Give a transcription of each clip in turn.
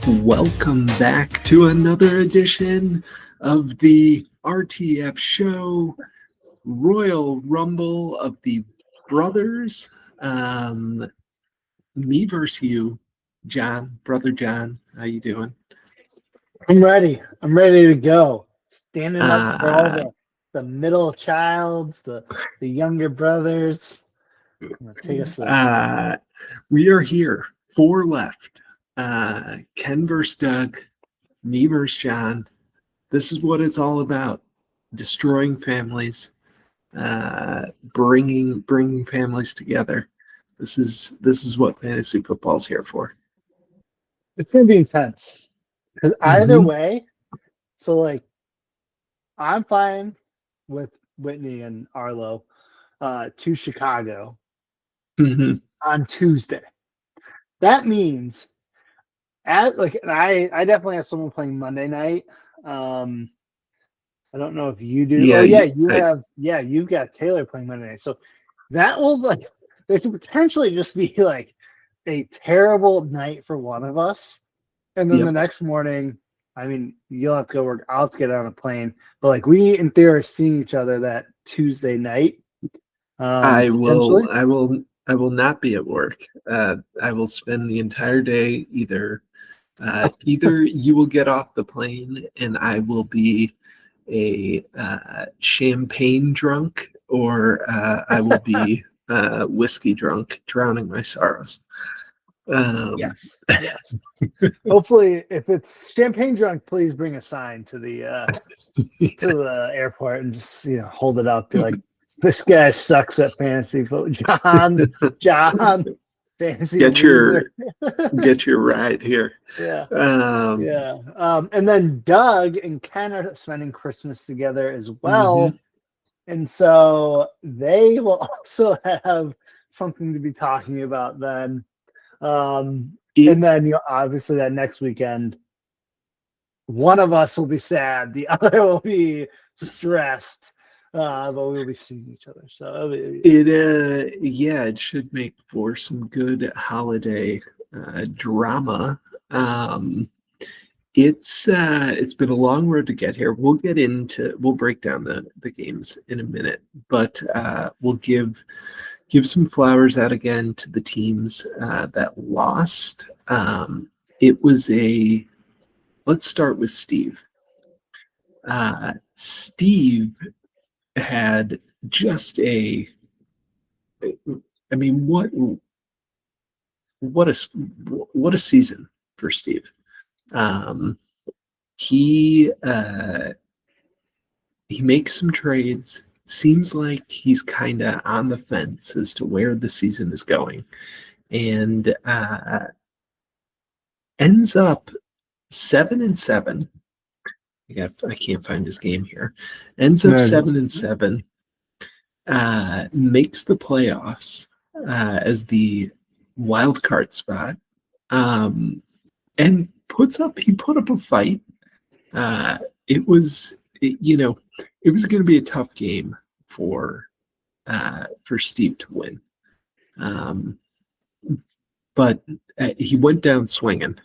Welcome back to another edition of the RTF Show, Royal Rumble of the Brothers. Me versus you, John, Brother John. How you doing? I'm ready. I'm ready to go. Standing up for all the middle childs, the younger brothers. I'm gonna take us. We are here. 4 left. Ken versus Doug, me versus John. This is what it's all about: destroying families, bringing families together. This is what fantasy football is here for. It's gonna be intense because either way. So I'm fine with Whitney and Arlo to Chicago on Tuesday. That means I definitely have someone playing Monday night. I don't know if you do. Yeah, you've got Taylor playing Monday night. So that will there could potentially just be a terrible night for one of us. And then the next morning, I mean, you'll have to go work. I'll have to get on a plane. But we in theory are seeing each other that Tuesday night. I will not be at work. I will spend the entire day either you will get off the plane and I will be a champagne drunk, or I will be whiskey drunk, drowning my sorrows. Yes. Hopefully, if it's champagne drunk, please bring a sign to the to the airport and just hold it up. Be like, this guy sucks at fantasy football. John, fantasy. Get your ride here. Yeah. And then Doug and Ken are spending Christmas together as well, and so they will also have something to be talking about then. And then obviously that next weekend, one of us will be sad, the other will be stressed, but we'll be seeing each other. So it should make for some good holiday drama. It's been a long road to get here. We'll break down the games in a minute, but we'll give some flowers out again to the teams that lost. Let's start with Steve. Steve had just what a season for Steve. He makes some trades. Seems like he's kind of on the fence as to where the season is going, and ends up 7-7. I can't find his game here. Ends up 7-7. Makes the playoffs as the wild card spot, and put up a fight. It was going to be a tough game for Steve to win, but he went down swinging.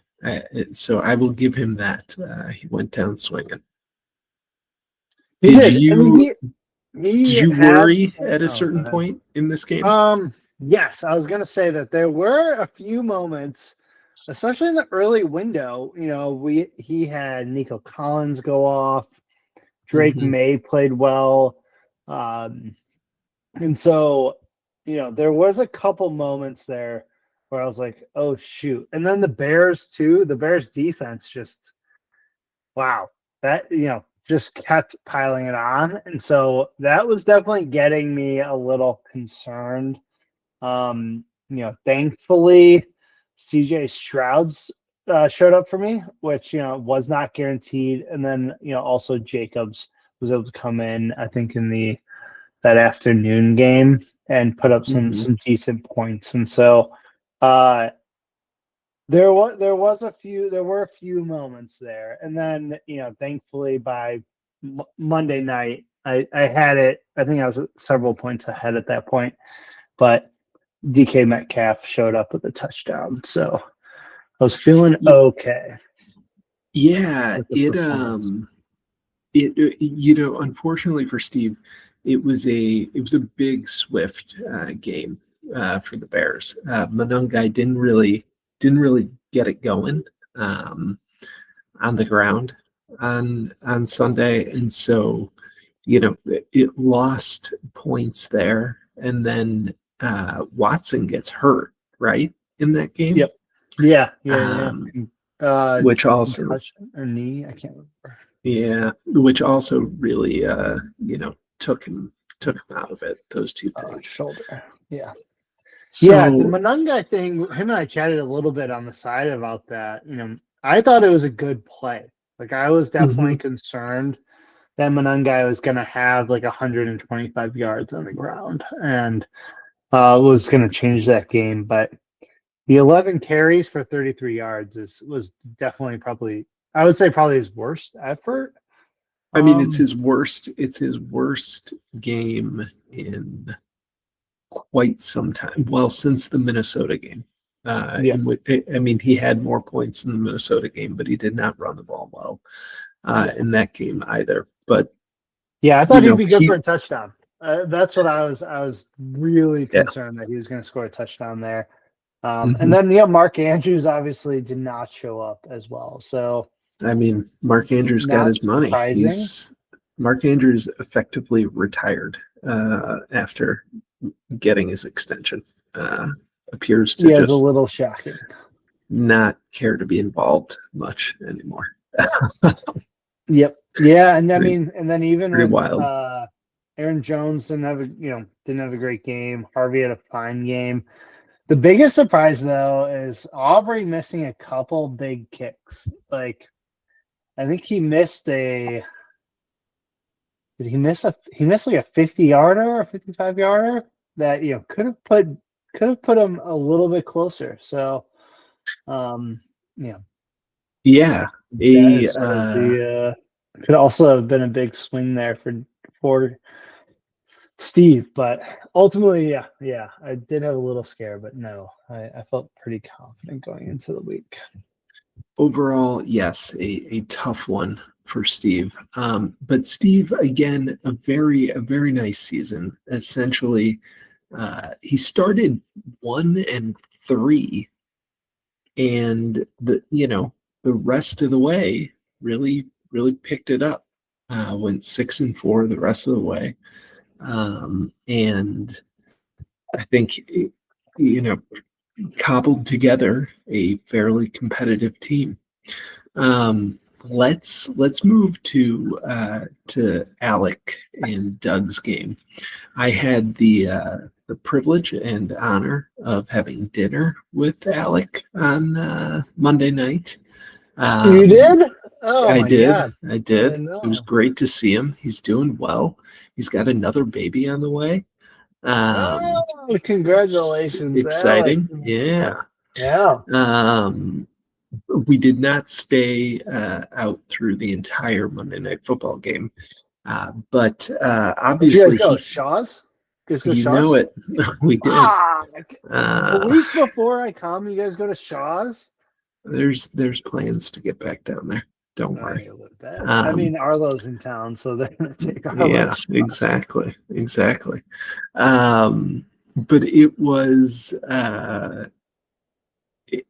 So I will give him that. He went down swinging. Did you worry at a certain point in this game? Yes, I was going to say that there were a few moments, especially in the early window. He had Nico Collins go off. Drake May played well. And so, there was a couple moments there where I was like, oh, shoot. And then the Bears, too. The Bears defense just, wow. That, just kept piling it on. And so that was definitely getting me a little concerned. Thankfully, CJ Stroud's showed up for me, which was not guaranteed, and then also Jacobs was able to come in, I think, in that afternoon game and put up some decent points, and so there were a few moments there, and then thankfully by Monday night I had it. I think I was several points ahead at that point, but DK Metcalf showed up with a touchdown, so I was feeling okay. Yeah, unfortunately for Steve, it was a big Swift game for the Bears. Monungai didn't really get it going on the ground on Sunday, and so it lost points there, and then Watson gets hurt right in that game. Yep. Yeah. Which also or knee, I can't remember. Yeah, which also really took him out of it. Those two things. Shoulder. Yeah. So, yeah, the Monungai thing, him and I chatted a little bit on the side about that. I thought it was a good play. Like, I was definitely concerned that Monungai was going to have like 125 yards on the ground and was going to change that game. But the 11 carries for 33 yards was definitely probably his worst effort. I mean, it's his worst game in quite some time. Well, since the Minnesota game. I mean, he had more points in the Minnesota game, but he did not run the ball well in that game either. But yeah, I thought he'd be good for a touchdown. That's what I was really concerned that he was going to score a touchdown there. And then Mark Andrews obviously did not show up as well. So I mean, Mark Andrews got his money. Mark Andrews effectively retired after getting his extension. Appears to just a little shocking. Not care to be involved much anymore. Yep. Yeah, and I mean, and then even pretty when wild. Aaron Jones didn't have a great game. Harvey had a fine game. The biggest surprise though is Aubrey missing a couple big kicks. Like, I think he missed he missed like a 50-yarder or a 55-yarder that could have put him a little bit closer. So Yeah. Could also have been a big swing there for Steve, but ultimately, yeah, I did have a little scare, but no, I felt pretty confident going into the week. Overall, yes, a tough one for Steve. But Steve, again, a very nice season. Essentially, he started 1-3, and the rest of the way really picked it up. Went 6-4 the rest of the way. And I think, cobbled together a fairly competitive team. Let's move to Alec and Doug's game. I had the privilege and honor of having dinner with Alec on Monday night. You did? Oh, I did. God. I did. It was great to see him. He's doing well. He's got another baby on the way. Congratulations. Exciting. Alex. Yeah. We did not stay out through the entire Monday Night Football game. But obviously, did you guys go to Shaw's? You know it. We did. The week before I come, you guys go to Shaw's? There's plans to get back down there. Don't worry. I mean, Arlo's in town, so they're going to take Arlo. Yeah, exactly. But it was.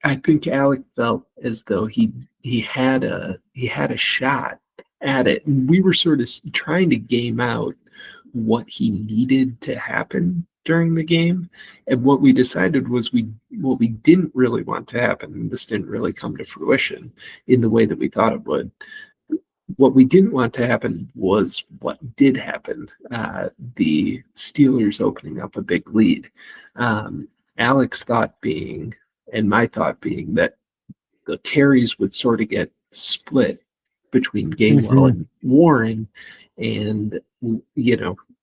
I think Alec felt as though he had a shot at it, and we were sort of trying to game out what he needed to happen during the game. And what we decided was what we didn't really want to happen, and this didn't really come to fruition in the way that we thought it would. What we didn't want to happen was what did happen, the Steelers opening up a big lead. Alex's thought being, and my thought being, that the carries would sort of get split between Gainwell and Warren, and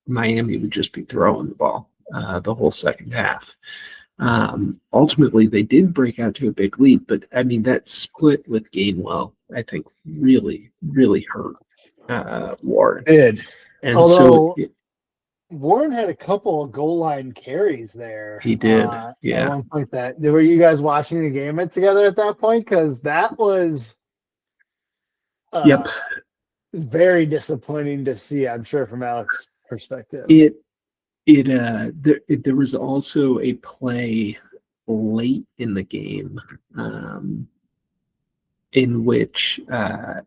Miami would just be throwing the ball the whole second half. Ultimately, they did break out to a big lead, but I mean, that split with Gainwell, I think, really hurt Warren. It did. And although Warren had a couple of goal line carries there. He did. At Yeah. one point, were you guys watching the game together at that point? Because that was Yep. very disappointing to see, I'm sure, from Alex's perspective. There was also a play late in the game in which I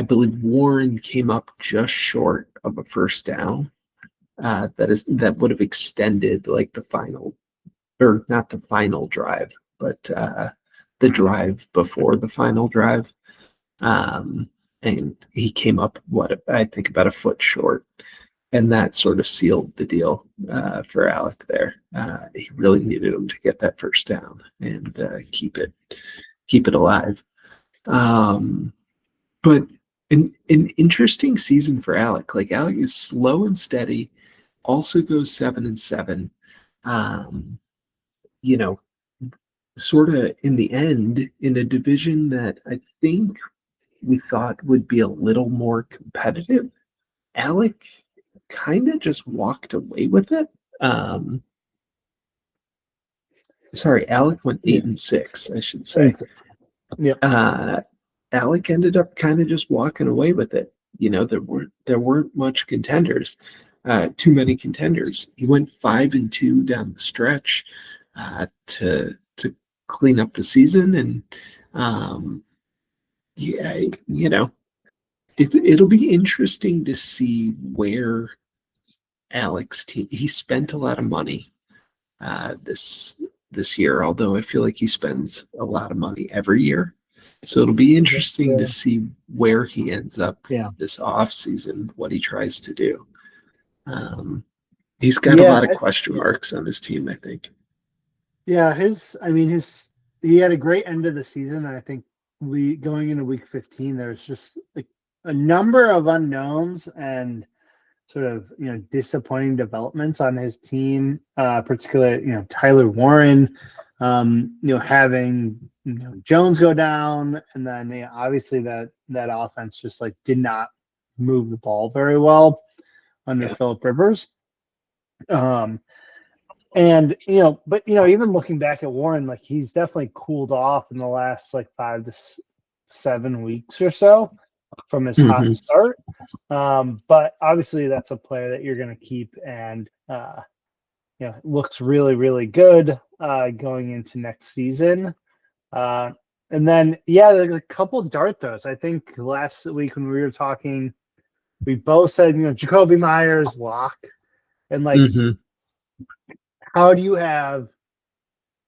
believe Warren came up just short of a first down. That would have extended like the final, or not the final drive, but the drive before the final drive. And he came up, I think about a foot short. And that sort of sealed the deal for Alec there. He really needed him to get that first down and keep it alive. But an interesting season for Alec. Like, Alec is slow and steady, also goes 7-7. Sort of in the end, in a division that I think we thought would be a little more competitive, Alec kind of just walked away with it. Alec went 8-6, I should say. Yep. Alec ended up kind of just walking away with it. There weren't much contenders, too many contenders. He went 5-2 down the stretch to clean up the season, and it'll be interesting to see where Alec's team. He spent a lot of money this year, although I feel like he spends a lot of money every year. So it'll be interesting to see where he ends up this off season, what he tries to do. He's got a lot of question marks on his team, I think. Yeah, he had a great end of the season, and I think going into week 15, there's just like a number of unknowns and sort of disappointing developments on his team, particularly Tyler Warren, having Jones go down, and then obviously that offense just like did not move the ball very well under Phillip Rivers. And even looking back at Warren, like he's definitely cooled off in the last like 5 to 7 weeks or so from his hot start. But obviously that's a player that you're going to keep, and looks really, really good going into next season. And then a couple dart throws. I think last week when we were talking, we both said Jacoby Myers lock, and like how do you have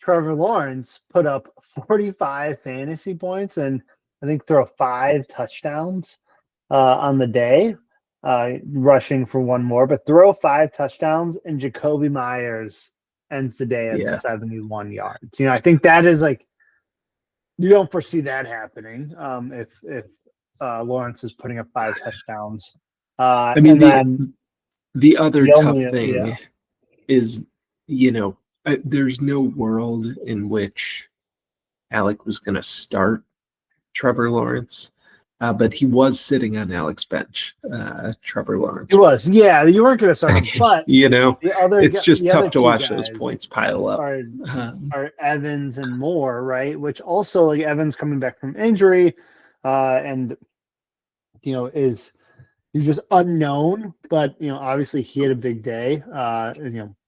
Trevor Lawrence put up 45 fantasy points and I think throw 5 touchdowns on the day, rushing for one more, but throw 5 touchdowns, and Jacoby Myers ends the day at 71 yards. I think that is like, you don't foresee that happening if Lawrence is putting up 5 touchdowns. The other tough thing is, there's no world in which Alec was going to start Trevor Lawrence, but he was sitting on Alec's bench. Trevor Lawrence. He was. Yeah, you weren't going to start him, but it's just tough to watch those points pile up. Are Evans and Moore, right? Which also, like, Evans coming back from injury, and is he's just unknown, but obviously he had a big day.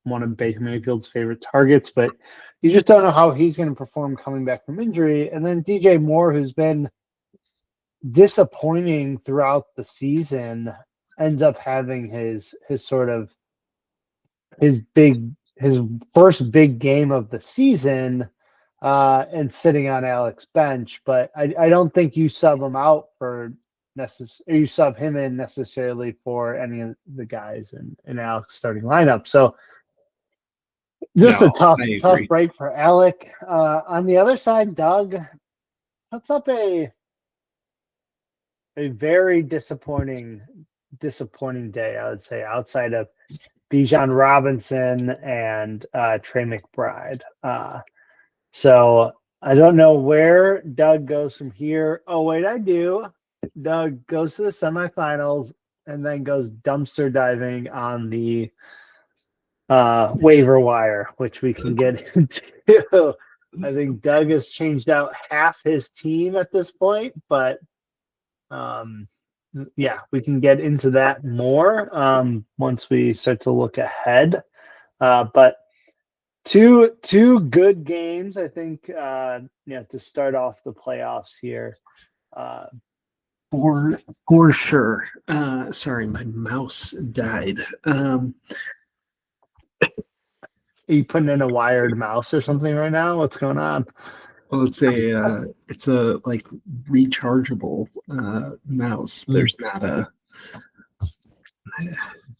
One of Baker Mayfield's favorite targets, but you just don't know how he's going to perform coming back from injury. And then DJ Moore, who's been disappointing throughout the season, ends up having his first big game of the season, and sitting on Alec's bench. But I don't think you sub him out you sub him in necessarily for any of the guys in Alec's starting lineup. So just a tough break for Alec. On the other side, Doug puts up a very disappointing day, I would say, outside of Bijan Robinson and Trey McBride. So I don't know where Doug goes from here. Oh, wait, I do. Doug goes to the semifinals, and then goes dumpster diving on the waiver wire, which we can get into. I think Doug has changed out half his team at this point, but yeah, we can get into that more once we start to look ahead. But two good games, I think, to start off the playoffs here. For sure. Sorry, my mouse died. Are you putting in a wired mouse or something right now? What's going on? Well, it's a like rechargeable mouse. There's not a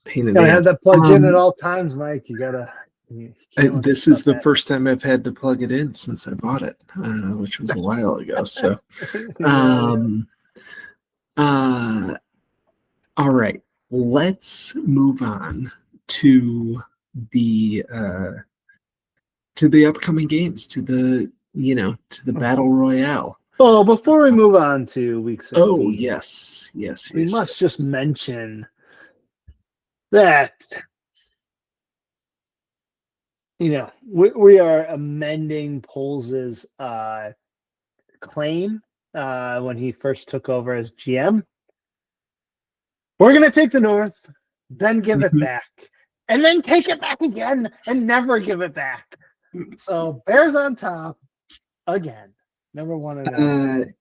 pain in the Gotta ass. have that plugged in at all times, Mike. You gotta. This is the first time I've had to plug it in since I bought it, which was a while ago. So, all right, let's move on to the upcoming games, to the battle royale. Oh, before we move on to week 16. Oh, yes. We must just mention that we are amending Poles's claim when he first took over as GM. We're going to take the North, then give it back, and then take it back again and never give it back. So Bears on top again. Number one in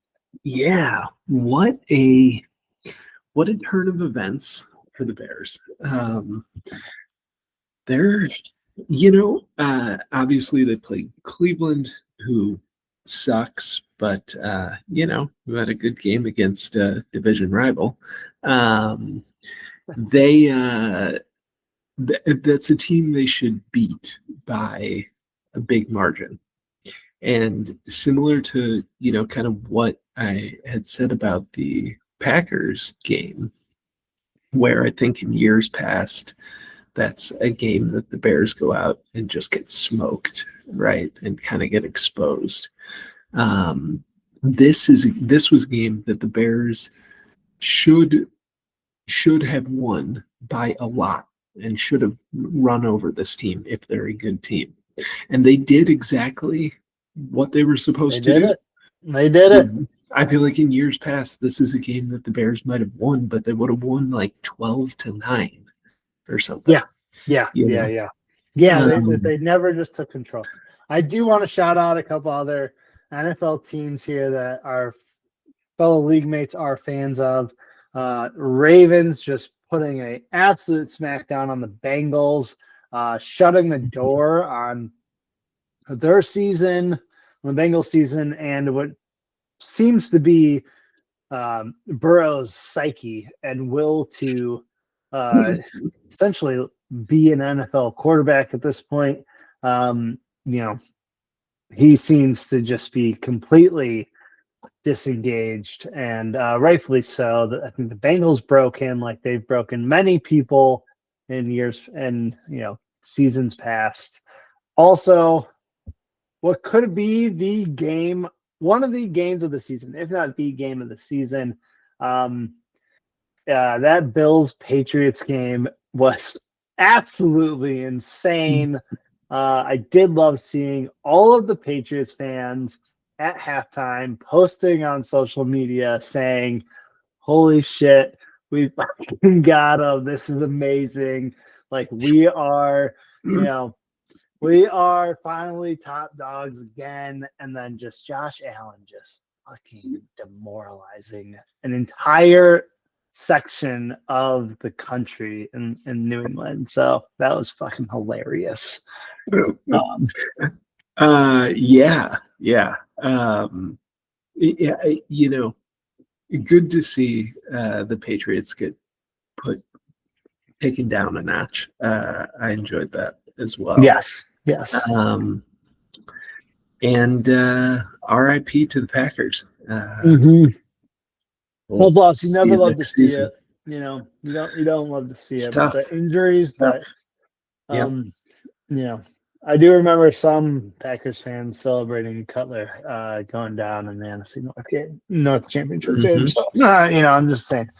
yeah. What a turn of events for the Bears. They're obviously they played Cleveland, who sucks, but who had a good game against a division rival. That's a team they should beat by a big margin. And similar to, kind of what I had said about the Packers game, where I think in years past, that's a game that the Bears go out and just get smoked, right? And kind of get exposed. This was a game that the Bears should have won by a lot and should have run over this team if they're a good team. And they did exactly what they were supposed to do. They did it. I feel like in years past, this is a game that the Bears might have won, but they would have won like 12-9 or something. Yeah. They never just took control. I do want to shout out a couple other NFL teams here that our fellow league mates are fans of. Ravens just putting an absolute smackdown on the Bengals, shutting the door on their season, the Bengals season, and what seems to be Burrow's psyche and will to essentially be an NFL quarterback at this point. He seems to just be completely disengaged, and rightfully so. I think the Bengals broke him like they've broken many people in years and seasons past. Also, what could be one of the games of the season, if not the game of the season, that Bills-Patriots game was absolutely insane. I did love seeing all of the Patriots fans at halftime posting on social media saying, "Holy shit, we fucking got them. This is amazing. Like we are finally top dogs again." And then just Josh Allen just fucking demoralizing an entire section of the country in New England. So that was fucking hilarious. Good to see the Patriots get taken down a notch. I enjoyed that as well. Yes. And RIP to the Packers. Well, boss, you never love to see it. You don't love to see it. Tough. The injuries, but I do remember some Packers fans celebrating Cutler going down in the NFC North Championship game. So I'm just saying.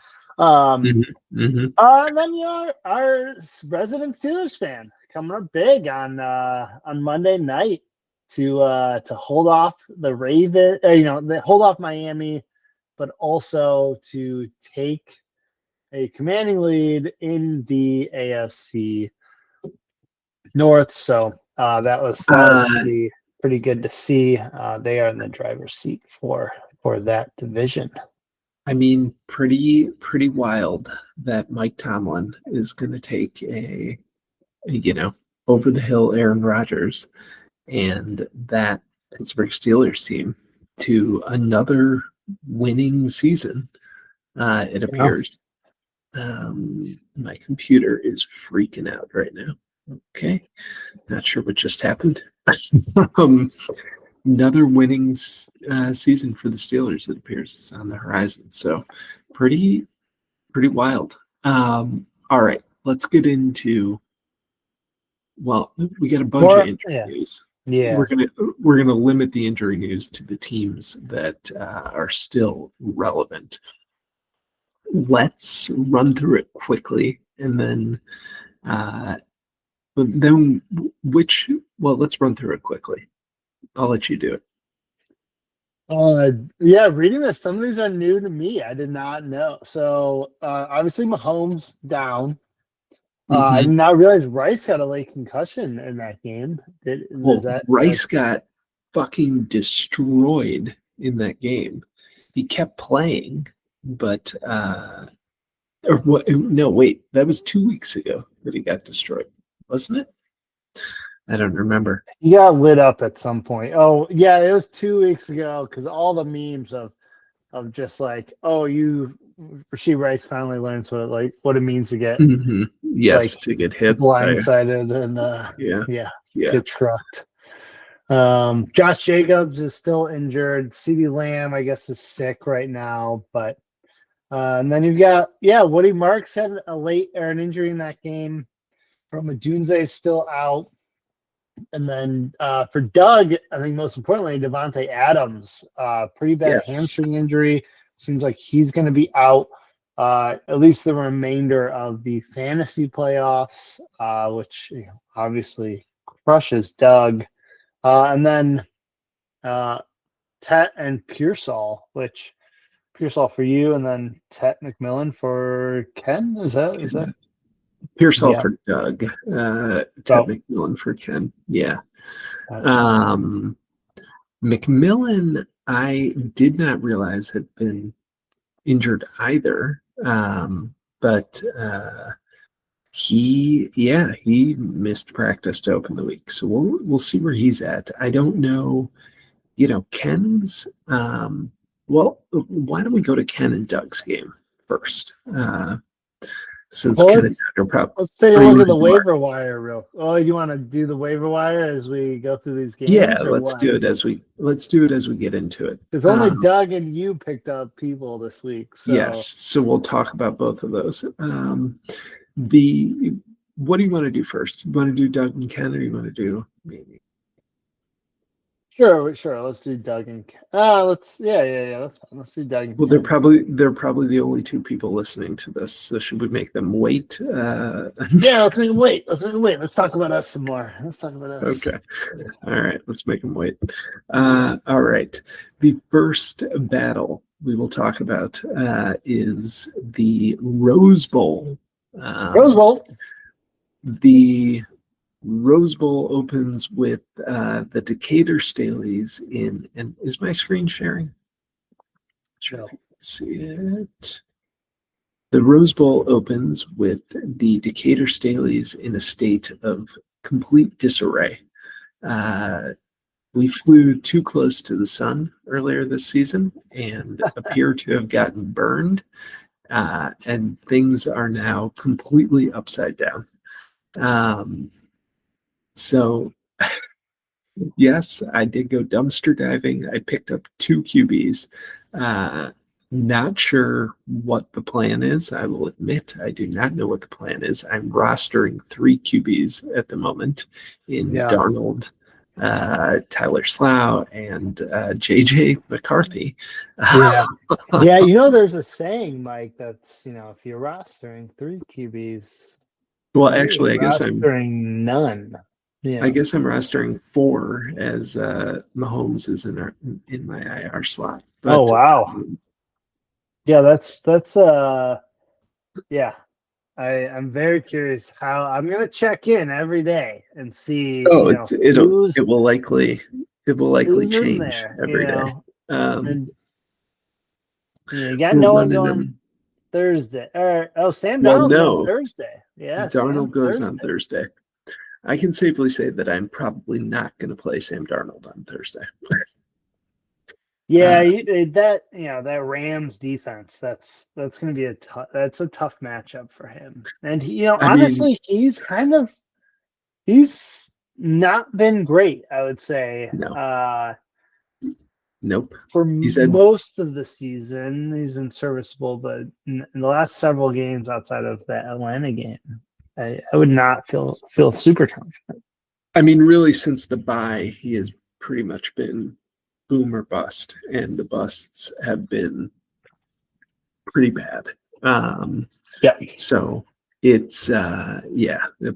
And then our resident Steelers fan coming up big on Monday night to hold off the Raven, hold off Miami, but also to take a commanding lead in the AFC North. So that was pretty good to see. They are in the driver's seat for that division. I mean, pretty wild that Mike Tomlin is going to take a over the hill Aaron Rodgers and that Pittsburgh Steelers team to another winning season. It appears. My computer is freaking out right now. Okay, not sure what just happened. Another winning season for the Steelers, it appears, is on the horizon. So pretty wild. All right, let's get into. Well, we got a bunch of injury news. Yeah, we're gonna limit the injury news to the teams that are still relevant. Let's run through it quickly, and then let's run through it quickly. I'll let you do it. Reading this, some of these are new to me. I did not know. So obviously Mahomes down. I did not realize Rice got a late concussion in that game. Rice got fucking destroyed in that game. He kept playing, but no, wait, that was 2 weeks ago that he got destroyed, wasn't it? I don't remember. He got lit up at some point. Oh, yeah, it was 2 weeks ago because all the memes of just like, Rasheed Rice finally learns what it means to get to get hit, blindsided, and get trucked. Josh Jacobs is still injured. CeeDee Lamb, I guess, is sick right now, but and then you've got Woody Marks had an injury in that game. Rome Odunze is still out. And then for Doug, I think most importantly, Devontae Adams, pretty bad hamstring injury. Seems like he's going to be out at least the remainder of the fantasy playoffs, which obviously crushes Doug. And then Tet and Pearsall, which Pearsall for you, and then Tet McMillan for Ken. Is that? Pearsall for Doug, Ted McMillan for Ken. Yeah. McMillan, I did not realize had been injured either. But he missed practice to open the week. So we'll see where he's at. I don't know, Ken's why don't we go to Ken and Doug's game first? Since Ken is under prep. Let's take a look at the waiver wire you want to do the waiver wire as we go through these games? Yeah, let's do it as we get into it. It's only Doug and you picked up people this week. So. Yes, so we'll talk about both of those. What do you want to do first? You want to do Doug and Ken, or you want to do maybe? Sure. Let's do Doug and that's fine. Let's do Doug and Ken. They're probably the only two people listening to this. So should we make them wait? Let's make them wait. Let's talk about us some more. Let's talk about us. Okay. All right. Let's make them wait. All right. The first battle we will talk about is the Rose Bowl. The Rose Bowl opens with the Decatur Staleys and is my screen sharing? Sure. Let's see it. The Rose Bowl opens with the Decatur Staleys in a state of complete disarray. We flew too close to the sun earlier this season and appear to have gotten burned, and things are now completely upside down. So, yes, I did go dumpster diving. I picked up 2 QBs. Not sure what the plan is. I will admit I do not know what the plan is. I'm rostering 3 QBs at the moment in Darnold, Tyler Slough and JJ McCarthy. Yeah. Yeah, there's a saying, Mike, that's, if you're rostering 3 QBs, Well, you're actually, I guess rostering none. Yeah. I guess I'm rostering 4 as Mahomes is in my IR slot. But, oh wow. Yeah, that's yeah. I'm very curious how I'm gonna check in every day and see it will likely who's in change there, every day. And you got We're no one running going them. Thursday. Sam Well, Darnold's no. on Thursday. Yeah, Darnold goes on Thursday. I can safely say that I'm probably not going to play Sam Darnold on Thursday. Yeah, that Rams defense. That's going to be a tough matchup for him. And honestly, he's not been great, I would say. No. Nope. For most of the season, he's been serviceable, but in the last several games outside of that Atlanta game, I would not feel super confident. I mean, really, since the bye, he has pretty much been boom or bust, and the busts have been pretty bad. So it's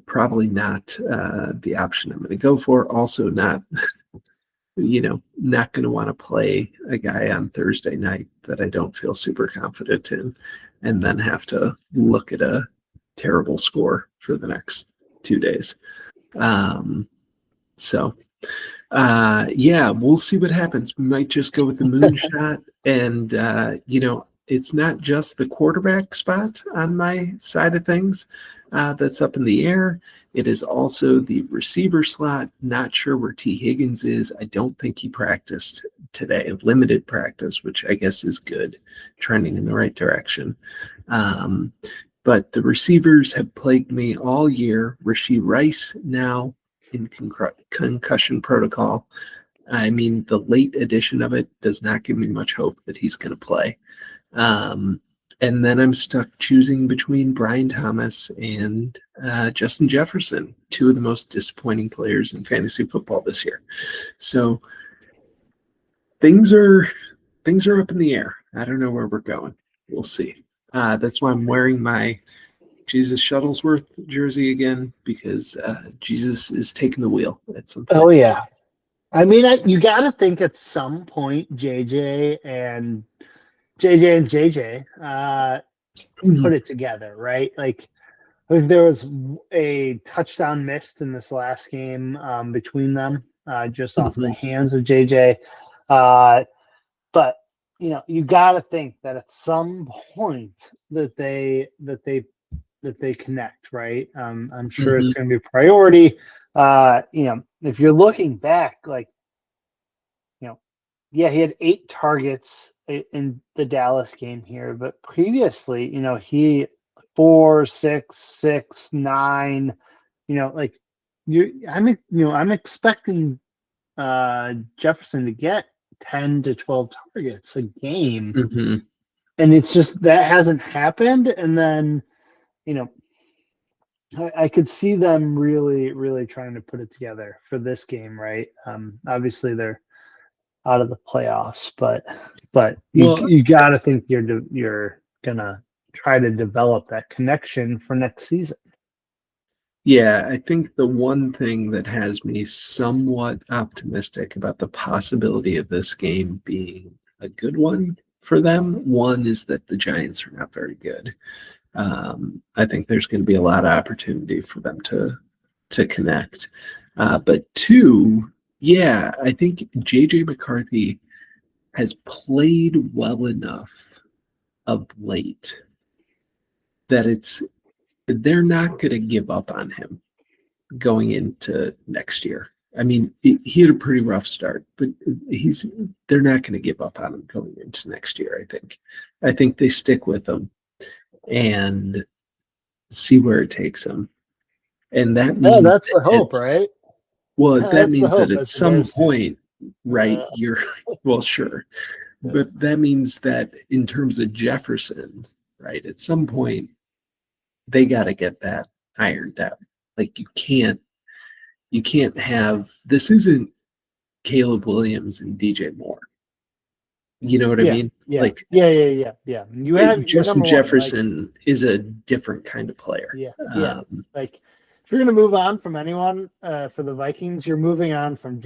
probably not the option I'm going to go for. Also, not not going to want to play a guy on Thursday night that I don't feel super confident in, and then have to look at a terrible score for the next 2 days. We'll see what happens. We might just go with the moonshot, and it's not just the quarterback spot on my side of things that's up in the air. It is also the receiver slot. Not sure where T. Higgins is. I don't think he practiced today. Limited practice, which I guess is good, trending in the right direction. But the receivers have plagued me all year. Rashee Rice now in concussion protocol. I mean, the late edition of it does not give me much hope that he's going to play. And then I'm stuck choosing between Brian Thomas and Justin Jefferson, 2 of the most disappointing players in fantasy football this year. So things are up in the air. I don't know where we're going. We'll see. That's why I'm wearing my Jesus Shuttlesworth jersey again, because Jesus is taking the wheel at some point. Oh yeah. I mean, you got to think at some point JJ and JJ put it together, right? Like there was a touchdown missed in this last game between them, just off the hands of JJ. But you got to think that at some point that they connect, right? I'm sure it's going to be a priority. If you're looking back, like, he had 8 targets in the Dallas game here, but previously, he 4, 6, 6, 9. I'm expecting Jefferson to get 10 to 12 targets a game, and it's just that hasn't happened. And then, I could see them really, really trying to put it together for this game, right? Obviously, they're out of the playoffs, but you got to think you're gonna try to develop that connection for next season. Yeah, I think the one thing that has me somewhat optimistic about the possibility of this game being a good one for them, one is that the Giants are not very good. I think there's going to be a lot of opportunity for them to connect. But 2, I think JJ McCarthy has played well enough of late that they're not going to give up on him going into next year. I mean, he had a pretty rough start, but they're not going to give up on him going into next year. I think they stick with him and see where it takes them. And that means that's the hope, right? Well, that means that at some point, right, well, sure. But that means that in terms of Jefferson, right, at some point, they got to get that ironed out. Like, you can't You can't have this isn't Caleb Williams and DJ Moore. You know what I mean? Yeah. You have your Justin number one, Jefferson is a different kind of player. Yeah. Like if you're gonna move on from anyone for the Vikings, you're moving on from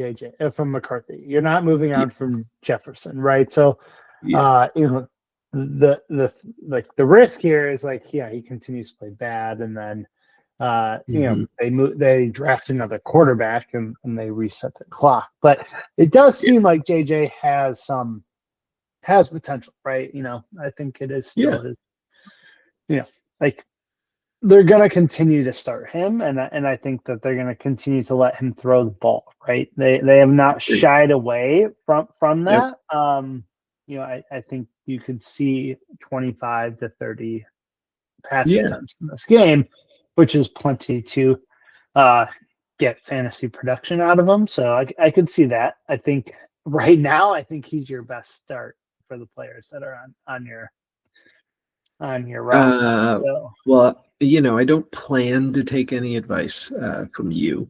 from McCarthy. You're not moving on from Jefferson, right? So, the risk here is like, he continues to play bad, and then they draft another quarterback and they reset the clock. But it does seem like JJ has potential, right? I think it is still his. Like they're gonna continue to start him, and I think that they're gonna continue to let him throw the ball, right? They have not shied away from that. Yep. I think you could see 25 to 30 pass attempts in this game, which is plenty to get fantasy production out of him. So I could see that. I think right now, he's your best start for the players that are on your roster. Well, I don't plan to take any advice from you.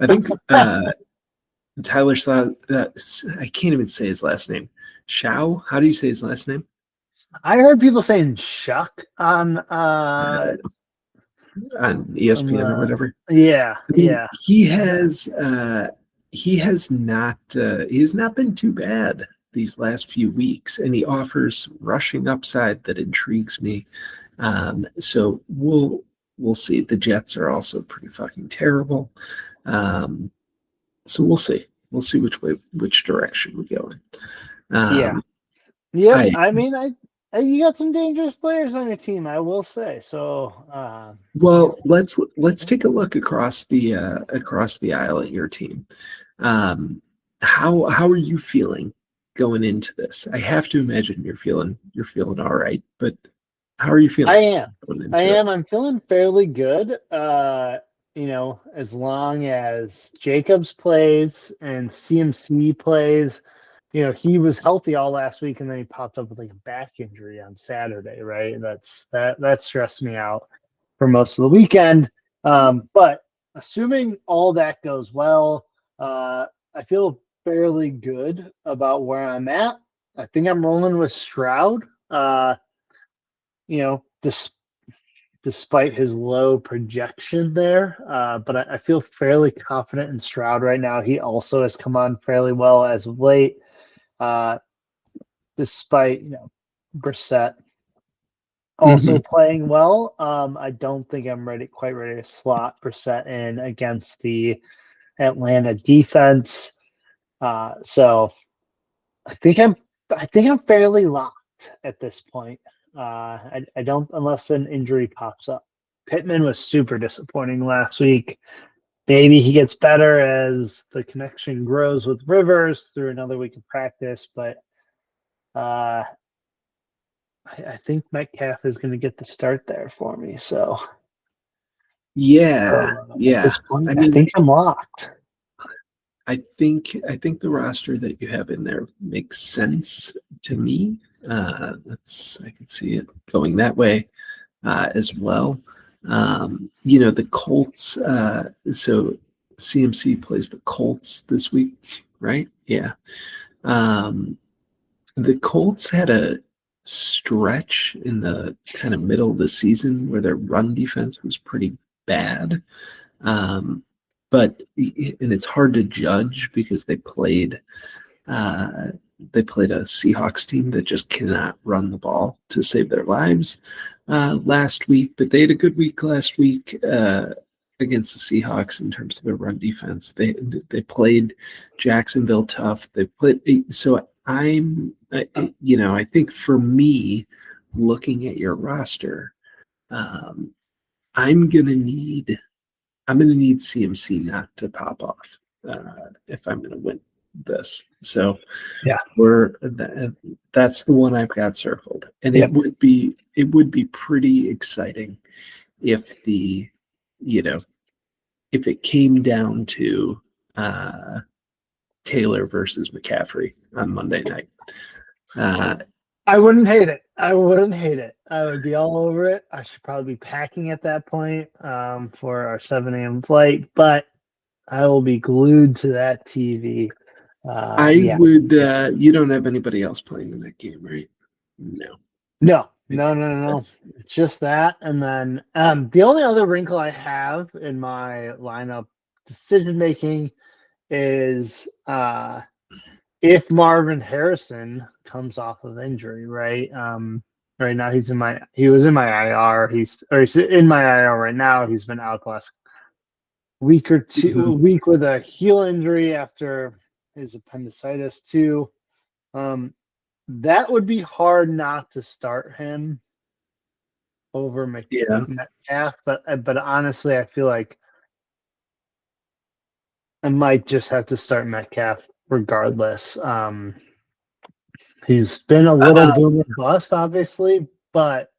I think Tyler saw that. I can't even say his last name. Shao? How do you say his last name? I heard people saying Shuck on ESPN or whatever. Yeah. He has not been too bad these last few weeks, and he offers rushing upside that intrigues me. So we'll see. The Jets are also pretty fucking terrible. So we'll see. We'll see which direction we go in. You got some dangerous players on your team, I will say. So, well, let's take a look across the aisle at your team. How are you feeling going into this? I have to imagine you're feeling all right, but how are you feeling? I am. I'm feeling fairly good. As long as Jacobs plays and CMC plays. He was healthy all last week, and then he popped up with like a back injury on Saturday, right? That stressed me out for most of the weekend. But assuming all that goes well, I feel fairly good about where I'm at. I think I'm rolling with Stroud. Despite his low projection there, but I feel fairly confident in Stroud right now. He also has come on fairly well as of late. Despite Brissett also playing well, I don't think I'm quite ready to slot Brissett in against the Atlanta defense. So I think I'm fairly locked at this point. I don't, unless an injury pops up. Pittman was super disappointing last week. Maybe he gets better as the connection grows with Rivers through another week of practice, but I think Metcalf is going to get the start there for me. So at this point, I think I'm locked. I think the roster that you have in there makes sense to me. I can see it going that way as well. The Colts. So CMC plays the Colts this week, right? Yeah. The Colts had a stretch in the kind of middle of the season where their run defense was pretty bad. But it's hard to judge because they played a Seahawks team that just cannot run the ball to save their lives last week. But they had a good week last week against the Seahawks in terms of their run defense. They played Jacksonville tough. I think for me, looking at your roster, I'm gonna need CMC not to pop off if I'm gonna win this. So that's the one I've got circled, and it would be pretty exciting if if it came down to Taylor versus McCaffrey on Monday night. I wouldn't hate it. I would be all over it. I should probably be packing at that point for our 7 a.m. flight. But I will be glued to that TV. I would. You don't have anybody else playing in that game, right? No. No. That's- It's just that, and then the only other wrinkle I have in my lineup decision making is if Marvin Harrison comes off of injury, right? Right now he was in my IR. He's in my IR right now. He's been out the last week or two, a week with a heel injury after his appendicitis too. That would be hard not to start him over Metcalf, but honestly, I feel like I might just have to start Metcalf regardless. He's been a little boomer bust, obviously, but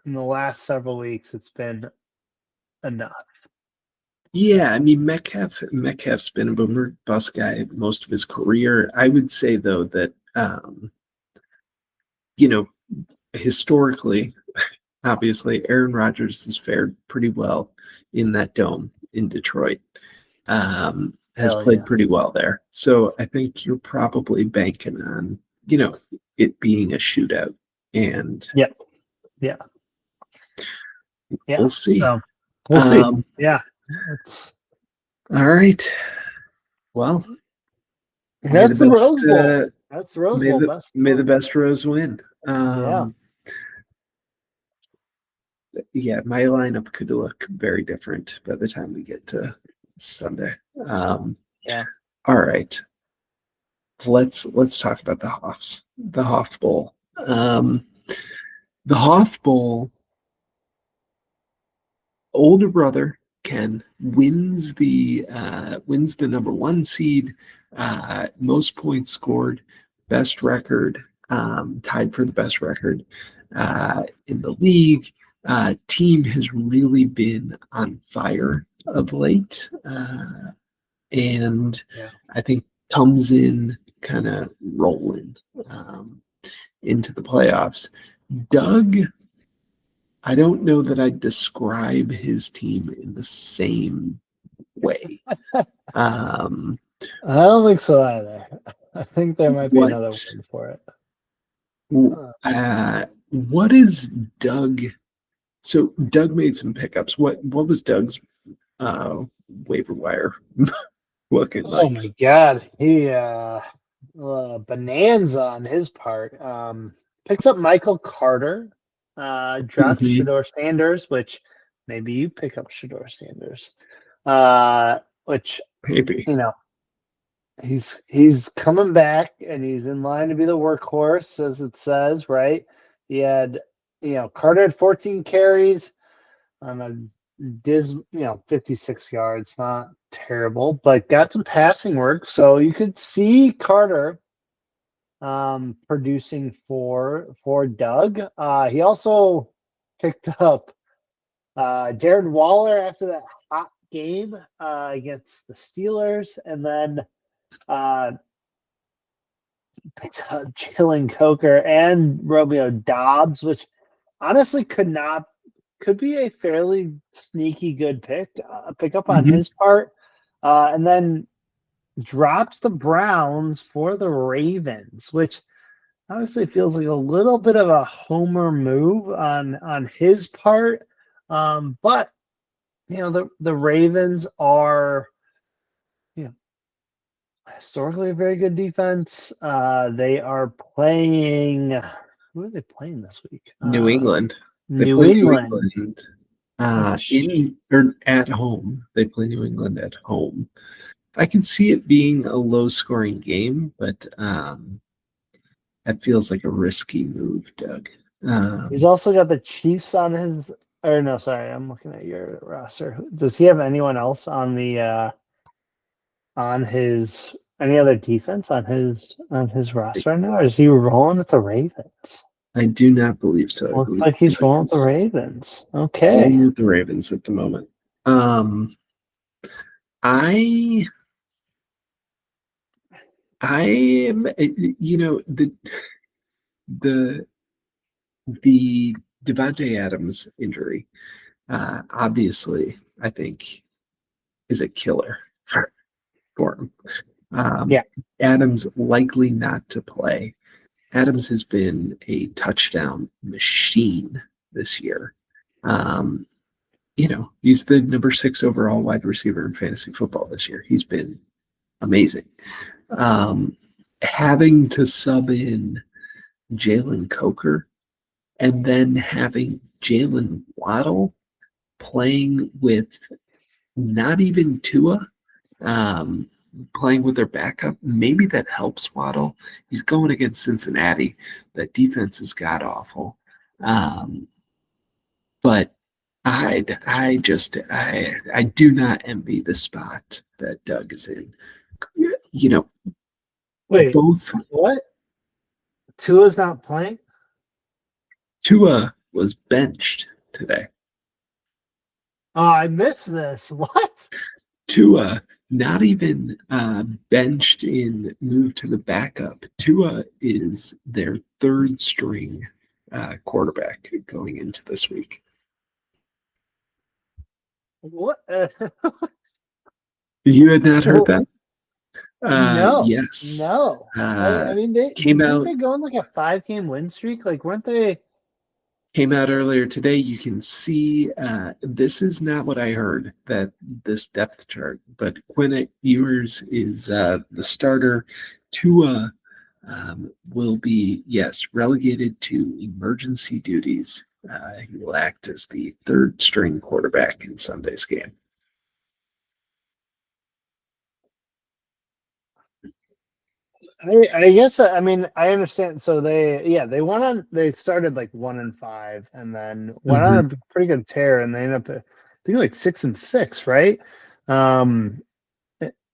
in the last several weeks, it's been enough. Yeah, I mean Metcalf's been a boomer bust guy most of his career. I would say though that historically, obviously, Aaron Rodgers has fared pretty well in that dome in Detroit. Has played pretty well there. So I think you're probably banking on, it being a shootout. And we'll see. So, we'll see. Yeah. It's all right. Well, that's the Rose Bowl. That's the Rose Bowl. May the best Rose win. Yeah, my lineup could look very different by the time we get to Sunday. Yeah. All right. Let's talk about the Hoffs. The Hoff Bowl. The Hoff Bowl. Older brother Ken wins the number 1 seed, most points scored, best record, tied for the best record in the league. Team has really been on fire of late, and I think comes in kind of rolling into the playoffs. Doug, I don't know that I'd describe his team in the same way. I don't think so either. I think there might be another one for it. What is Doug? So Doug made some pickups. What was Doug's waiver wire looking like? Oh my God, he bonanza on his part. Picks up Michael Carter. Drops Shador Sanders, which maybe you pick up Shador Sanders. Which maybe he's coming back and he's in line to be the workhorse, as it says, right? He had Carter had 14 carries on a 56 yards, not terrible, but got some passing work. So you could see Carter producing for Doug. He also picked up Darren Waller after that hot game against the Steelers, and then picked up Jalen Coker and Romeo Dobbs, which honestly could be a fairly sneaky good pick up on his part, and then drops the Browns for the Ravens, which obviously feels like a little bit of a homer move on his part. But the Ravens are historically a very good defense. They are playing. Who are they playing this week? New England. New England. In or at home. They play New England at home. I can see it being a low-scoring game, but that feels like a risky move, Doug. He's also got the Chiefs on his. Or no, sorry, I'm looking at your roster. Does he have anyone else on the any other defense on his roster right now? Or is he rolling with the Ravens? I do not believe so. Looks like he's rolling with the Ravens. Okay. Rolling with the Ravens at the moment. I am, the Devontae Adams injury, obviously, I think, is a killer for him. Yeah. Adams likely not to play. Adams has been a touchdown machine this year. He's the number 6 overall wide receiver in fantasy football this year. He's been amazing. Having to sub in Jalen Coker and then having Jalen Waddle playing with not even Tua, playing with their backup, maybe that helps Waddle. He's going against Cincinnati. That defense is god-awful. But I do not envy the spot that Doug is in. Wait, both. What? Tua's not playing? Tua was benched today. Oh, I missed this. What? Tua not even benched and moved to the backup. Tua is their 3rd string quarterback going into this week. What? You had not heard that? No. Yes. No. I mean, they came out. They go on like a 5-game win streak. Like, weren't they? Came out earlier today. You can see this is not what I heard, that this depth chart, but Quinn Ewers is the starter. Tua will be, relegated to emergency duties. He will act as the 3rd string quarterback in Sunday's game. I guess, I mean, I understand. So they started like 1-5 and then went on a pretty good tear, and they ended up, I think, like 6-6, right?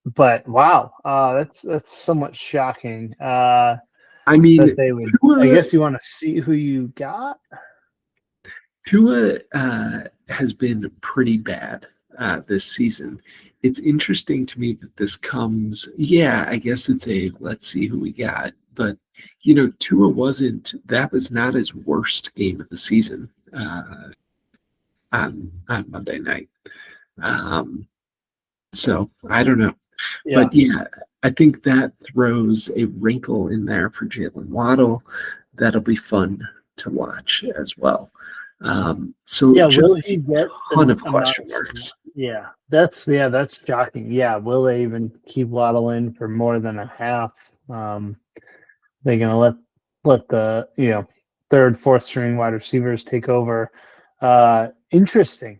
But wow, that's somewhat shocking. I mean, that they would. Tua, I guess you want to see who you got. Tua has been pretty bad this season. It's interesting to me that this comes, I guess it's let's see who we got. But, Tua that was not his worst game of the season on Monday night. So I don't know. Yeah. But I think that throws a wrinkle in there for Jalen Waddle. That'll be fun to watch as well. So will he get a ton of question marks. Yeah, that's shocking. Yeah, will they even keep Waddle in for more than a half? They're gonna let the 3rd, 4th string wide receivers take over. Interesting.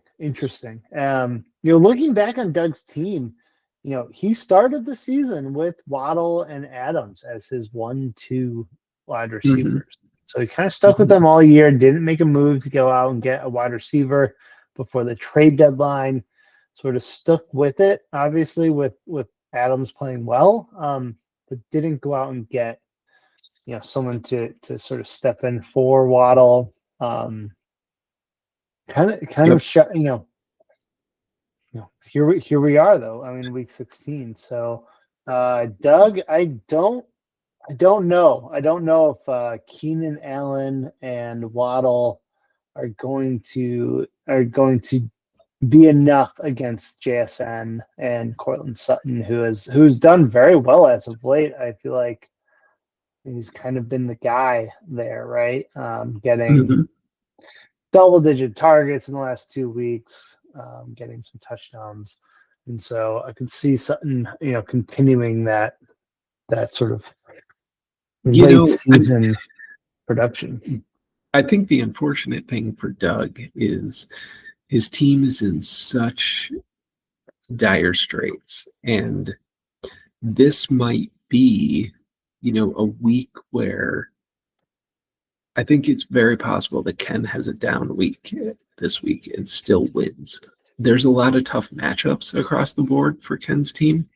Looking back on Doug's team, he started the season with Waddle and Adams as his 1-2 wide receivers. So he kind of stuck with them all year, didn't make a move to go out and get a wide receiver before the trade deadline, sort of stuck with it, obviously, with Adams playing well, but didn't go out and get someone to sort of step in for Waddle. Kind of here we are, though. I mean, week 16. So Doug, I don't know. I don't know if Keenan Allen and Waddle are going to be enough against JSN and Cortland Sutton, who's done very well as of late. I feel like he's kind of been the guy there, right? Getting double-digit targets in the last 2 weeks, getting some touchdowns, and so I can see Sutton, continuing that sort of late season production. I think the unfortunate thing for Doug is his team is in such dire straits, and this might be, a week where I think it's very possible that Ken has a down week this week and still wins. There's a lot of tough matchups across the board for Ken's team.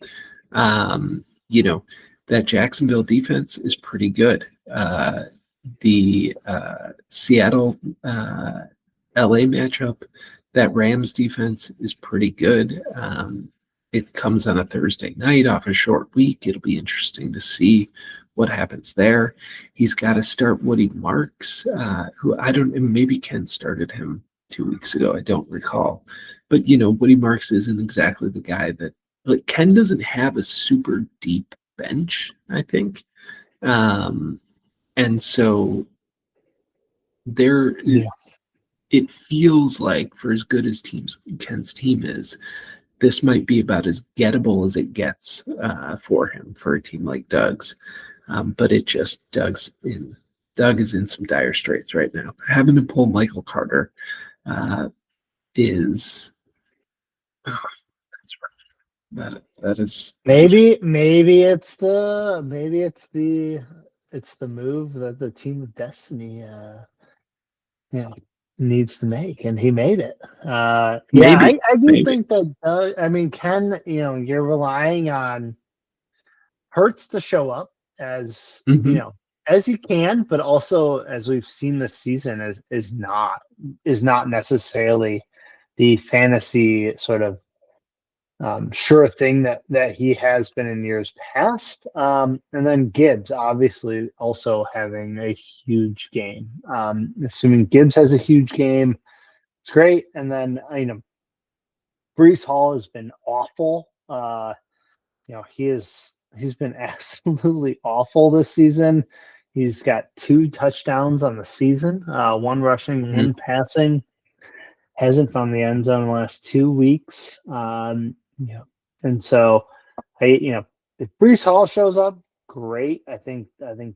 That Jacksonville defense is pretty good. The Seattle LA matchup, that Rams defense is pretty good. It comes on a Thursday night off a short week. It'll be interesting to see what happens there. He's got to start Woody Marks, who maybe Ken started him 2 weeks ago. I don't recall. But, Woody Marks isn't exactly the guy that like Ken doesn't have a super deep bench, I think. And so there it feels like, for as good as Ken's team is, this might be about as gettable as it gets for him, for a team like Doug's. But it just Doug is in some dire straits right now. Having to pull Michael Carter is that's rough. That is maybe it's the move that the team of destiny needs to make, and he made it. I do think that I mean, Ken, you're relying on Hurts to show up as as he can, but also, as we've seen this season, is not necessarily the fantasy sort of sure thing that he has been in years past. And then Gibbs obviously also having a huge game. Assuming Gibbs has a huge game, it's great. And then Breece Hall has been awful. He's been absolutely awful this season. He's got 2 touchdowns on the season, 1 rushing, 1 passing. Hasn't found the end zone in the last 2 weeks. And so if Breece Hall shows up, great. I think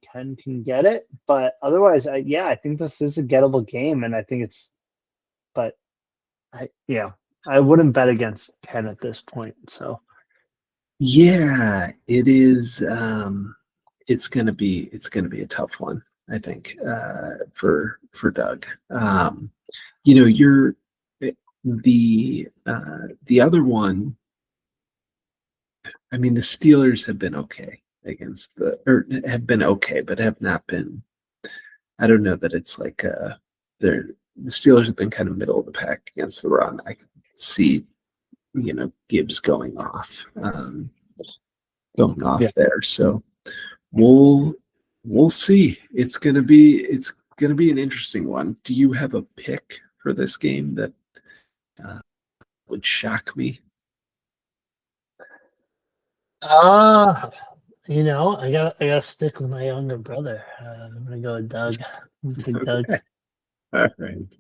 Ken can get it. But otherwise, I think this is a gettable game, and I think I wouldn't bet against Ken at this point. So yeah, it is. It's gonna be a tough one, I think, for Doug. You're the other one. I mean, the Steelers have been okay but have not been. I don't know that it's like the Steelers have been kind of middle of the pack against the run. I can see, Gibbs going off there. So we'll see. It's gonna be an interesting one. Do you have a pick for this game that would shock me? I gotta stick with my younger brother. I'm gonna go with Doug. Doug. All right.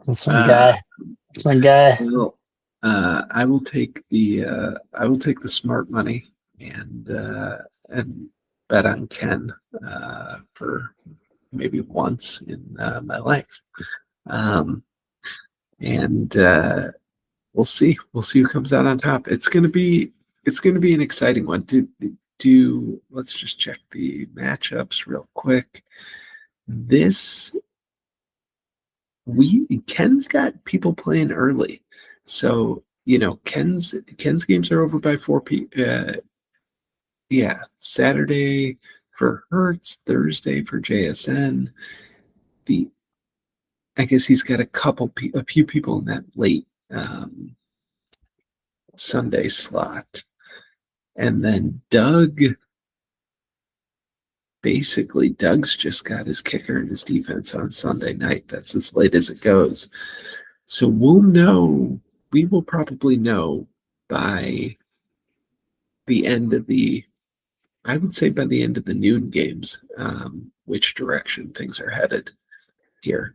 That's my guy. That's my guy. Well, I will take the smart money and bet on Ken for maybe once in my life. And we'll see who comes out on top. It's gonna be an exciting one. Let's just check the matchups real quick. Ken's got people playing early, so Ken's games are over by 4 p.m. Saturday for Hertz, Thursday for JSN. I guess he's got a few people in that late Sunday slot. And then Doug's just got his kicker and his defense on Sunday night. That's as late as it goes. So we will probably know by the end of I would say by the end of the noon games, which direction things are headed here.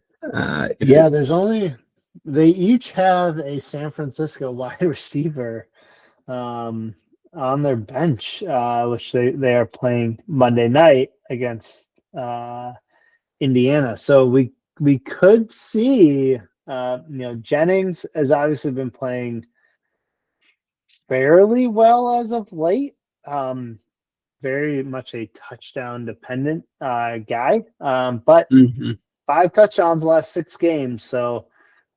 They each have a San Francisco wide receiver on their bench, which they are playing Monday night against Indiana. So we could see Jennings has obviously been playing fairly well as of late. Very much a touchdown dependent guy, but 5 touchdowns the last 6 games. So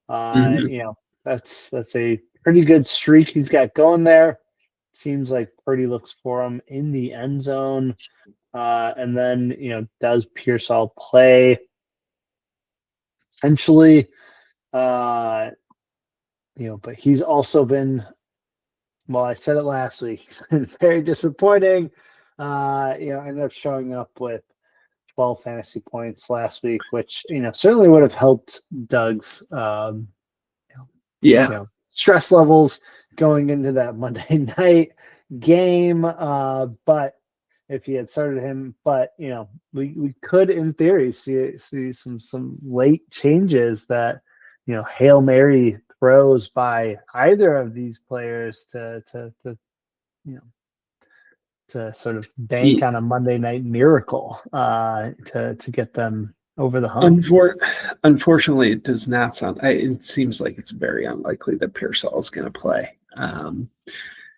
that's a pretty good streak he's got going there. Seems like Purdy looks for him in the end zone. And then, does Pearsall play? Essentially, but he's also been, well, I said it last week, he's been very disappointing. Ended up showing up with 12 fantasy points last week, which, certainly would have helped Doug's, stress levels going into that Monday night. game, but if he had started him, but we could in theory see some late changes that Hail Mary throws by either of these players to sort of bank on a Monday night miracle to get them over the hump. Unfortunately, it does not sound. It seems like it's very unlikely that Pearsall is going to play.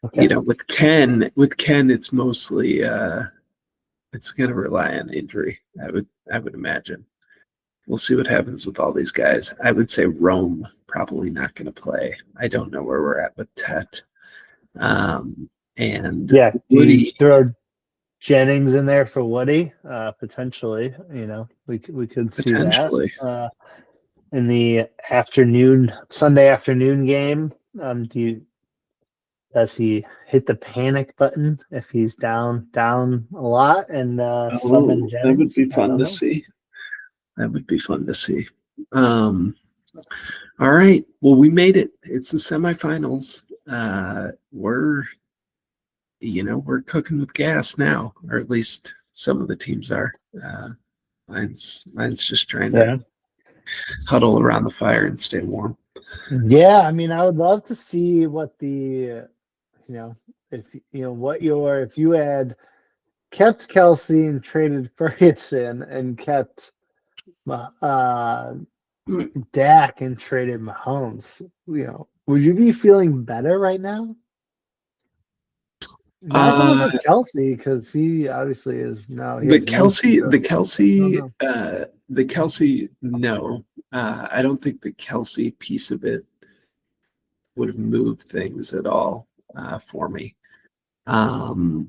Okay. With Ken, it's mostly it's going to rely on injury. I would imagine. We'll see what happens with all these guys. I would say Rome probably not going to play. I don't know where we're at with Tet. And yeah, Woody, there are Jennings in there for Woody, potentially. We could see that in the Sunday afternoon game. Does he hit the panic button if he's down a lot and summon Jennings? That would be fun to see. That would be fun to see. All right. Well, we made it. It's the semifinals. We're cooking with gas now, or at least some of the teams are. Mine's just trying to huddle around the fire and stay warm. Yeah, I mean, I would love to see what the, if you had kept Kelsey and traded Ferguson and kept Dak and traded Mahomes, would you be feeling better right now? Not so much with Kelsey, because he obviously is now. The Kelsey. No, I don't think the Kelsey piece of it would have moved things at all for me. The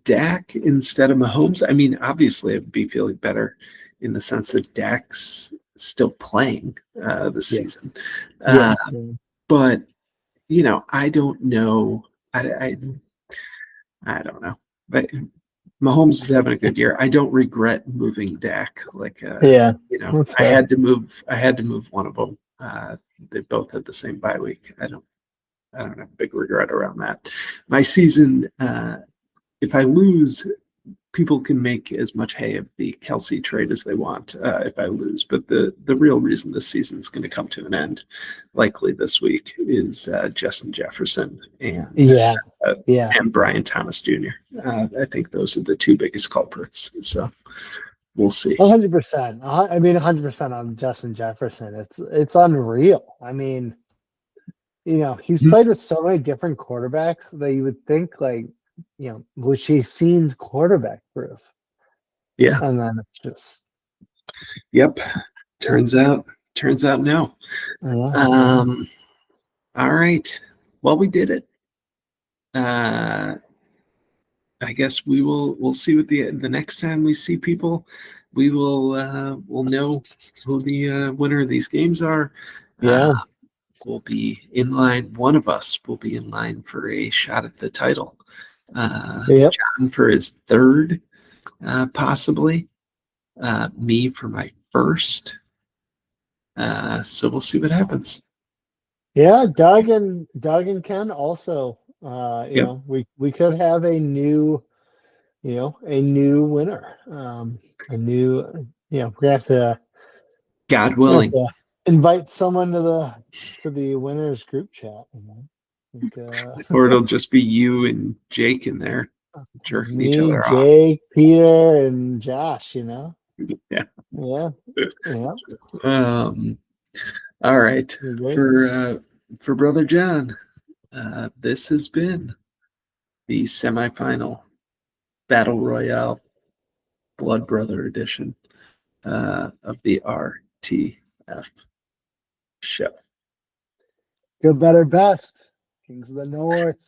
Dak instead of Mahomes. I mean, obviously, I'd be feeling better in the sense that Dak's still playing this season. But I don't know. I don't know. But Mahomes is having a good year. I don't regret moving Dak. I had to move one of them. They both had the same bye week. I don't have a big regret around that. My season, if I lose, people can make as much hay of the Kelsey trade as they want if I lose. But the real reason this season's going to come to an end, likely this week, is Justin Jefferson and Brian Thomas Jr. I think those are the two biggest culprits. So we'll see. 100%. I mean, 100% on Justin Jefferson. It's unreal. I mean, he's played with so many different quarterbacks that you would think which he seems quarterback proof. Yeah. And then it's just. Yep. Turns out no. All right. Well, we did it. I guess we'll see what the next time we see people, we'll know who the winner of these games are. Yeah. We'll be in line. One of us will be in line for a shot at the title. John for his third, possibly. Me for my first. So we'll see what happens. Yeah, Doug and Ken also. We could have a new winner. We have to. God willing. Invite someone to the winners group chat. Or it'll just be you and Jake in there jerking each other off. Jake, Peter, and Josh. Yeah. All right. For Brother John, this has been the semifinal Battle Royale Blood Brother edition of the RTF Show. Good, better, best. Kings of the North.